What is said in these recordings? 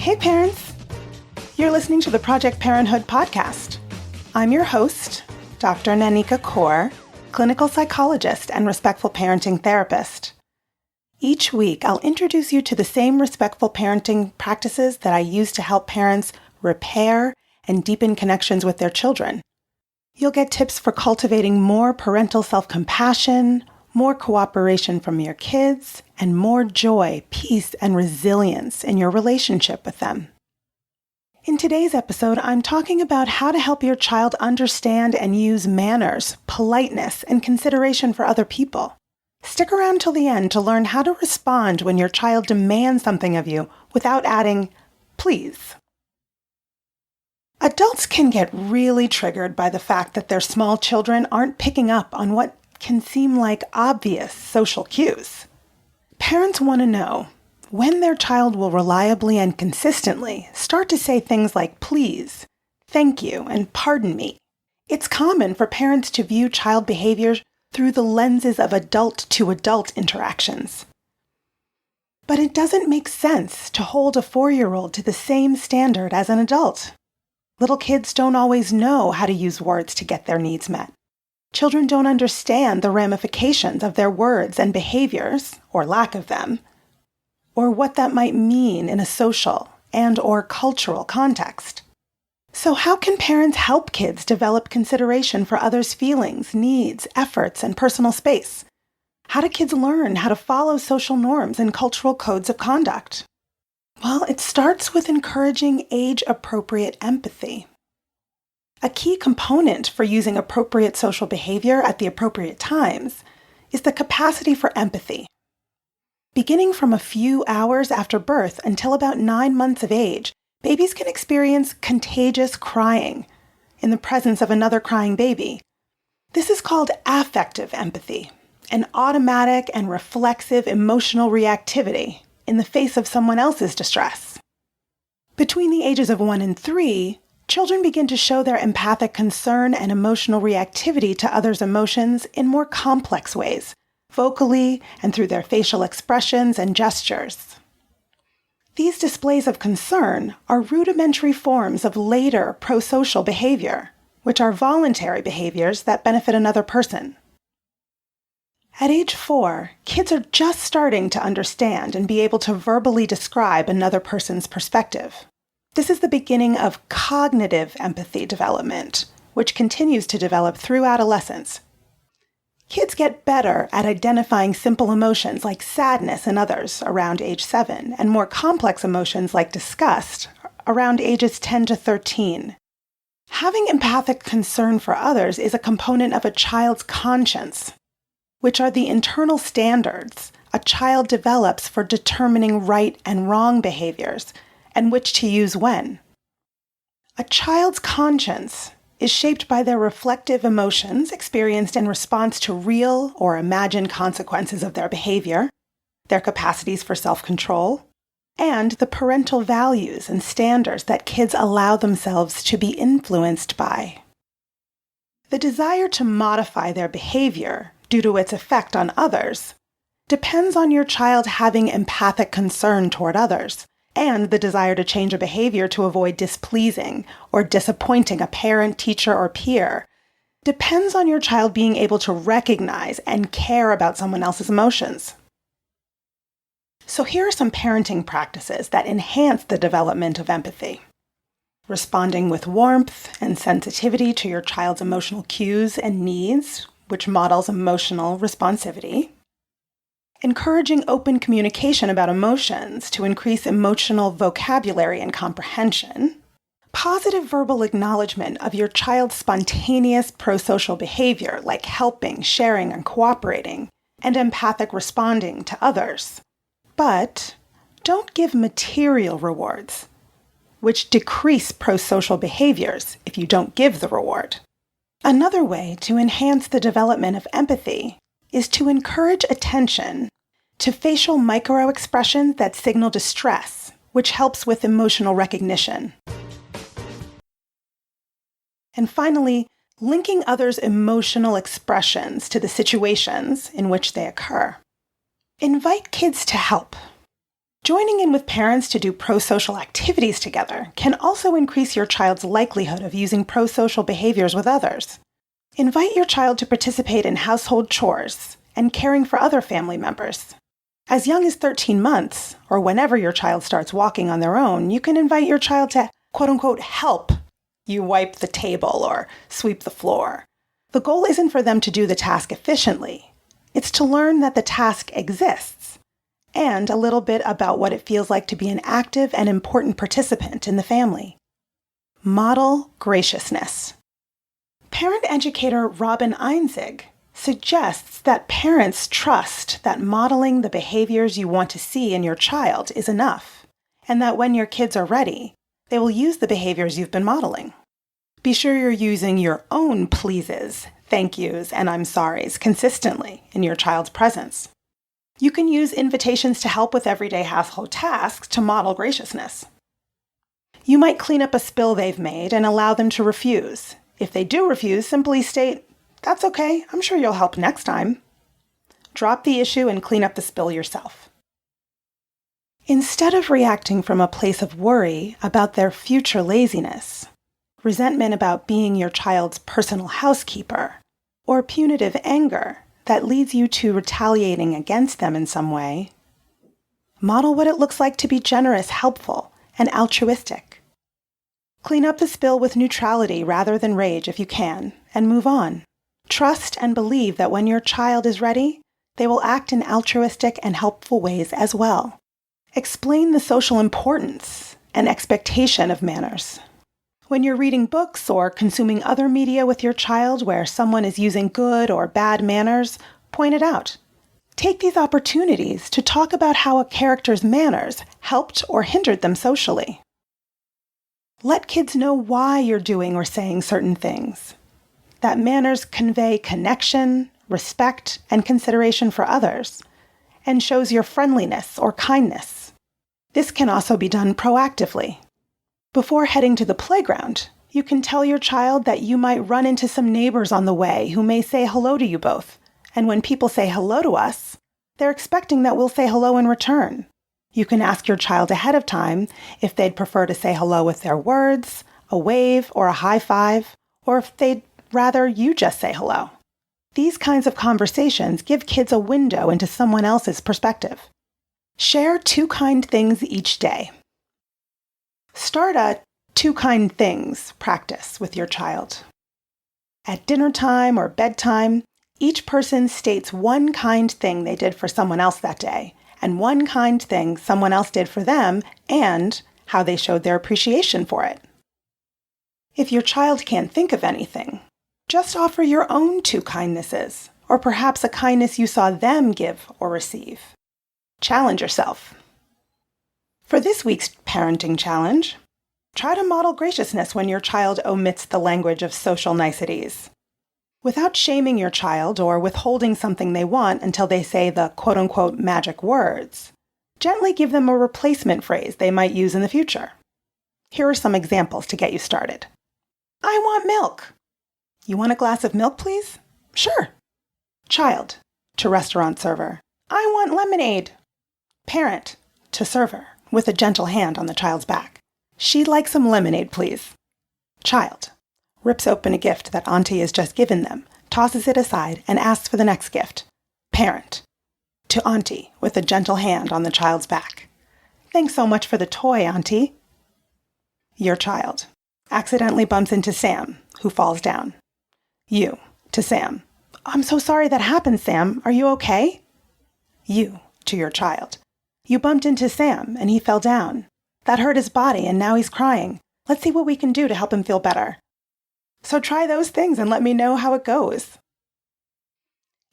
Hey parents! You're listening to the Project Parenthood podcast. I'm your host, Dr. Nanika Coor, clinical psychologist and respectful parenting therapist. Each week, I'll introduce you to the same respectful parenting practices that I use to help parents repair and deepen connections with their children. You'll get tips for cultivating more parental self-compassion, more cooperation from your kids, and more joy, peace, and resilience in your relationship with them. In today's episode, I'm talking about how to help your child understand and use manners, politeness, and consideration for other people. Stick around till the end to learn how to respond when your child demands something of you without adding, please. Adults can get really triggered by the fact that their small children aren't picking up on what can seem like obvious social cues. Parents want to know when their child will reliably and consistently start to say things like please, thank you, and pardon me. It's common for parents to view child behavior through the lenses of adult-to-adult interactions. But it doesn't make sense to hold a 4-year-old to the same standard as an adult. Little kids don't always know how to use words to get their needs met. Children don't understand the ramifications of their words and behaviors, or lack of them, or what that might mean in a social and/or cultural context. So how can parents help kids develop consideration for others' feelings, needs, efforts, and personal space? How do kids learn how to follow social norms and cultural codes of conduct? Well, it starts with encouraging age-appropriate empathy. A key component for using appropriate social behavior at the appropriate times is the capacity for empathy. Beginning from a few hours after birth until about 9 months of age, babies can experience contagious crying in the presence of another crying baby. This is called affective empathy, an automatic and reflexive emotional reactivity in the face of someone else's distress. Between the ages of 1 and 3, children begin to show their empathic concern and emotional reactivity to others' emotions in more complex ways, vocally and through their facial expressions and gestures. These displays of concern are rudimentary forms of later prosocial behavior, which are voluntary behaviors that benefit another person. At age 4, kids are just starting to understand and be able to verbally describe another person's perspective. This is the beginning of cognitive empathy development, which continues to develop through adolescence. Kids get better at identifying simple emotions like sadness in others around age 7, and more complex emotions like disgust around ages 10 to 13. Having empathic concern for others is a component of a child's conscience, which are the internal standards a child develops for determining right and wrong behaviors, and which to use when. A child's conscience is shaped by their reflective emotions experienced in response to real or imagined consequences of their behavior, their capacities for self-control, and the parental values and standards that kids allow themselves to be influenced by. The desire to modify their behavior due to its effect on others depends on your child having empathic concern toward others, and the desire to change a behavior to avoid displeasing or disappointing a parent, teacher, or peer depends on your child being able to recognize and care about someone else's emotions. So here are some parenting practices that enhance the development of empathy. Responding with warmth and sensitivity to your child's emotional cues and needs, which models emotional responsivity. Encouraging open communication about emotions to increase emotional vocabulary and comprehension. Positive verbal acknowledgement of your child's spontaneous prosocial behavior, like helping, sharing, and cooperating, and empathic responding to others. But don't give material rewards, which decrease prosocial behaviors if you don't give the reward. Another way to enhance the development of empathy is to encourage attention to facial microexpressions that signal distress, which helps with emotional recognition. And finally, linking others' emotional expressions to the situations in which they occur. Invite kids to help. Joining in with parents to do pro-social activities together can also increase your child's likelihood of using pro-social behaviors with others. Invite your child to participate in household chores and caring for other family members. As young as 13 months, or whenever your child starts walking on their own, you can invite your child to, quote-unquote, help you wipe the table or sweep the floor. The goal isn't for them to do the task efficiently. It's to learn that the task exists, and a little bit about what it feels like to be an active and important participant in the family. Model graciousness. Parent educator Robin Einzig suggests that parents trust that modeling the behaviors you want to see in your child is enough, and that when your kids are ready, they will use the behaviors you've been modeling. Be sure you're using your own pleases, thank yous, and I'm sorries consistently in your child's presence. You can use invitations to help with everyday household tasks to model graciousness. You might clean up a spill they've made and allow them to refuse. If they do refuse, simply state, "That's okay, I'm sure you'll help next time." Drop the issue and clean up the spill yourself. Instead of reacting from a place of worry about their future laziness, resentment about being your child's personal housekeeper, or punitive anger that leads you to retaliating against them in some way, model what it looks like to be generous, helpful, and altruistic. Clean up the spill with neutrality rather than rage if you can, and move on. Trust and believe that when your child is ready, they will act in altruistic and helpful ways as well. Explain the social importance and expectation of manners. When you're reading books or consuming other media with your child where someone is using good or bad manners, point it out. Take these opportunities to talk about how a character's manners helped or hindered them socially. Let kids know why you're doing or saying certain things. That manners convey connection, respect, and consideration for others, and shows your friendliness or kindness. This can also be done proactively. Before heading to the playground, you can tell your child that you might run into some neighbors on the way who may say hello to you both, and when people say hello to us, they're expecting that we'll say hello in return. You can ask your child ahead of time if they'd prefer to say hello with their words, a wave, or a high five, or if they'd rather you just say hello. These kinds of conversations give kids a window into someone else's perspective. Share 2 kind things each day. Start a 2 kind things practice with your child. At dinner time or bedtime, each person states 1 kind thing they did for someone else that day, and 1 kind thing someone else did for them, and how they showed their appreciation for it. If your child can't think of anything, just offer your own 2 kindnesses, or perhaps a kindness you saw them give or receive. Challenge yourself. For this week's parenting challenge, try to model graciousness when your child omits the language of social niceties. Without shaming your child or withholding something they want until they say the quote-unquote magic words, gently give them a replacement phrase they might use in the future. Here are some examples to get you started. I want milk. You want a glass of milk, please? Sure. Child, to restaurant server. I want lemonade. Parent, to server, with a gentle hand on the child's back. She'd like some lemonade, please. Child, rips open a gift that Auntie has just given them, tosses it aside, and asks for the next gift. Parent, to Auntie, with a gentle hand on the child's back. Thanks so much for the toy, Auntie. Your child accidentally bumps into Sam, who falls down. You, to Sam. I'm so sorry that happened, Sam. Are you okay? You, to your child. You bumped into Sam, and he fell down. That hurt his body, and now he's crying. Let's see what we can do to help him feel better. So try those things and let me know how it goes.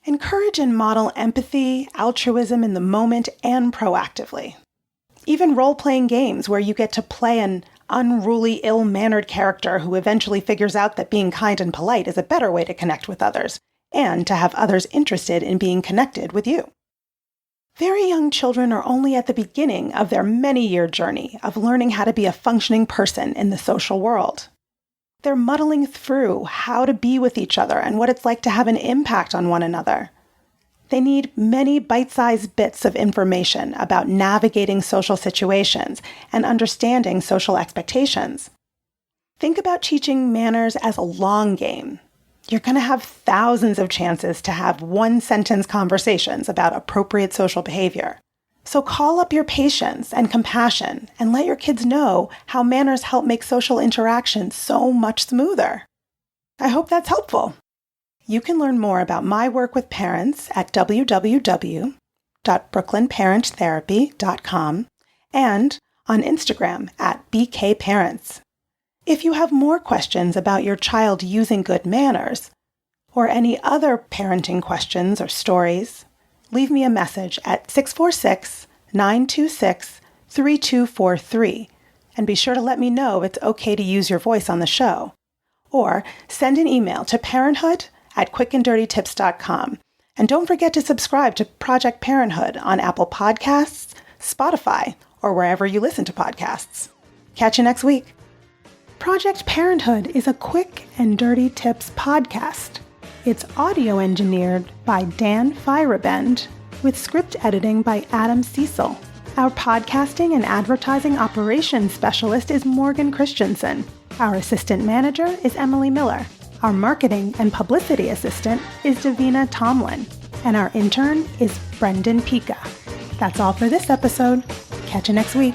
Encourage and model empathy, altruism in the moment, and proactively. Even role-playing games where you get to play an unruly, ill-mannered character who eventually figures out that being kind and polite is a better way to connect with others, and to have others interested in being connected with you. Very young children are only at the beginning of their many-year journey of learning how to be a functioning person in the social world. They're muddling through how to be with each other and what it's like to have an impact on one another. They need many bite-sized bits of information about navigating social situations and understanding social expectations. Think about teaching manners as a long game. You're going to have thousands of chances to have one-sentence conversations about appropriate social behavior. So call up your patience and compassion and let your kids know how manners help make social interaction so much smoother. I hope that's helpful. You can learn more about my work with parents at www.brooklynparenttherapy.com and on Instagram at BKParents. If you have more questions about your child using good manners, or any other parenting questions or stories, leave me a message at 646-926-3243, and be sure to let me know if it's okay to use your voice on the show. Or send an email to parenthood@quickanddirtytips.com. And don't forget to subscribe to Project Parenthood on Apple Podcasts, Spotify, or wherever you listen to podcasts. Catch you next week. Project Parenthood is a Quick and Dirty Tips podcast. It's audio engineered by Dan Feierabend, with script editing by Adam Cecil. Our podcasting and advertising operations specialist is Morgan Christensen. Our assistant manager is Emily Miller. Our marketing and publicity assistant is Davina Tomlin. And our intern is Brendan Pika. That's all for this episode. Catch you next week.